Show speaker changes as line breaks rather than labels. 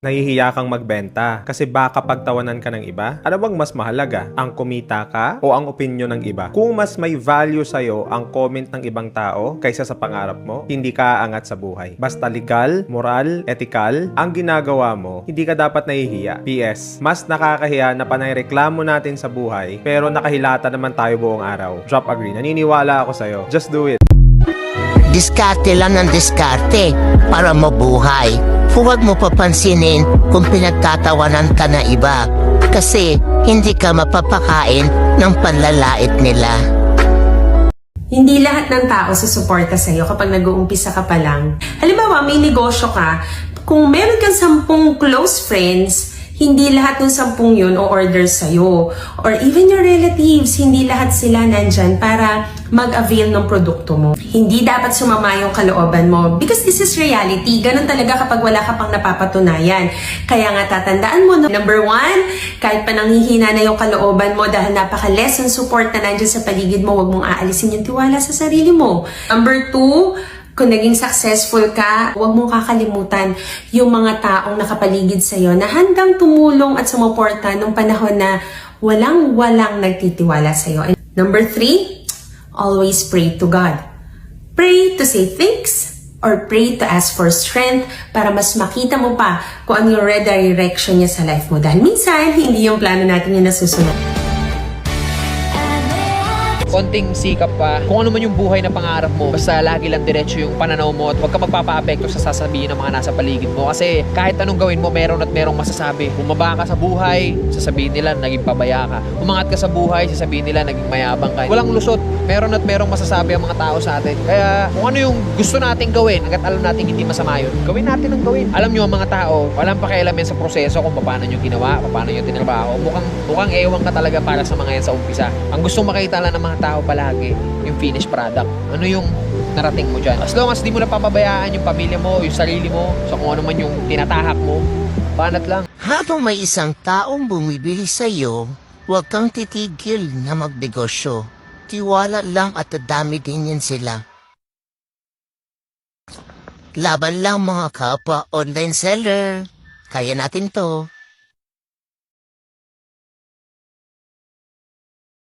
Nahihiya kang magbenta kasi baka pagtawanan ka ng iba? Ano bang mas mahalaga? Ang kumita ka o ang opinyon ng iba? Kung mas may value sa'yo ang comment ng ibang tao kaysa sa pangarap mo, hindi ka aangat sa buhay. Basta legal, moral, ethical, ang ginagawa mo, hindi ka dapat nahihiya. PS, mas nakakahiya na panay reklamo natin sa buhay pero nakahilata naman tayo buong araw. Drop agree. Naniniwala ako sa'yo. Just do it.
Diskarte lang ng diskarte para mabuhay. Huwag mo papansinin kung pinagtatawanan ka na iba kasi hindi ka mapapakain ng panlalait nila.
Hindi lahat ng tao susuporta sa'yo kapag nag-uumpisa ka pa lang. Halimbawa, may negosyo ka, kung meron kang 10 close friends, hindi lahat ng 10 yun o-order sa'yo. Or even your relatives, hindi lahat sila nandyan para mag-avail ng produkto mo. Hindi dapat sumama yung kalooban mo because this is reality. Ganun talaga kapag wala ka pang napapatunayan. Kaya nga tatandaan mo, number 1, kahit pa nanghihina na yung kalooban mo dahil napaka-less ng support na nandyan sa paligid mo, huwag mong aalisin yung tiwala sa sarili mo. Number 2, kung naging successful ka, huwag mong kakalimutan yung mga taong nakapaligid sa'yo na handang tumulong at sumuporta nung panahon na walang nagtitiwala sa'yo. And number 3, always pray to God. Pray to say thanks or pray to ask for strength para mas makita mo pa kung ano yung redirection niya sa life mo. Dahil minsan, hindi yung plano natin yung nasusunod.
Konting sikap pa, kung ano man yung buhay na pangarap mo, basta lagi lang diretso yung pananaw mo at huwag ka magpapa-apekto sa sasabihin ng mga nasa paligid mo kasi kahit anong gawin mo, meron at merong masasabi. Bumaba ka sa buhay, sasabihin nila naging pabaya ka. Umangat ka sa buhay, sasabihin nila naging mayabang ka. Walang lusot, meron at merong masasabi ang mga tao sa atin. Kaya kung ano yung gusto nating gawin, hanggat alam natin hindi masama yun, gawin natin ang gawin. Alam nyo ang mga tao, walang pakialam yan sa proseso kung paano nyo ginawa, paano nyo tinrabaho. Mukhang ewan ka talaga para sa mga yan sa umpisa. Ang gustong makita lang ng mga tao palagi yung finished product. Ano yung narating mo dyan? As long as di mo napapabayaan yung pamilya mo, yung sarili mo, so kung ano man yung tinatahak mo, banat lang.
Habang may isang taong bumibili sa iyo, huwag kang titigil na magnegosyo. Tiwala lang at dadami din yan sila. Laban lang mga kapwa online seller. Kaya natin to.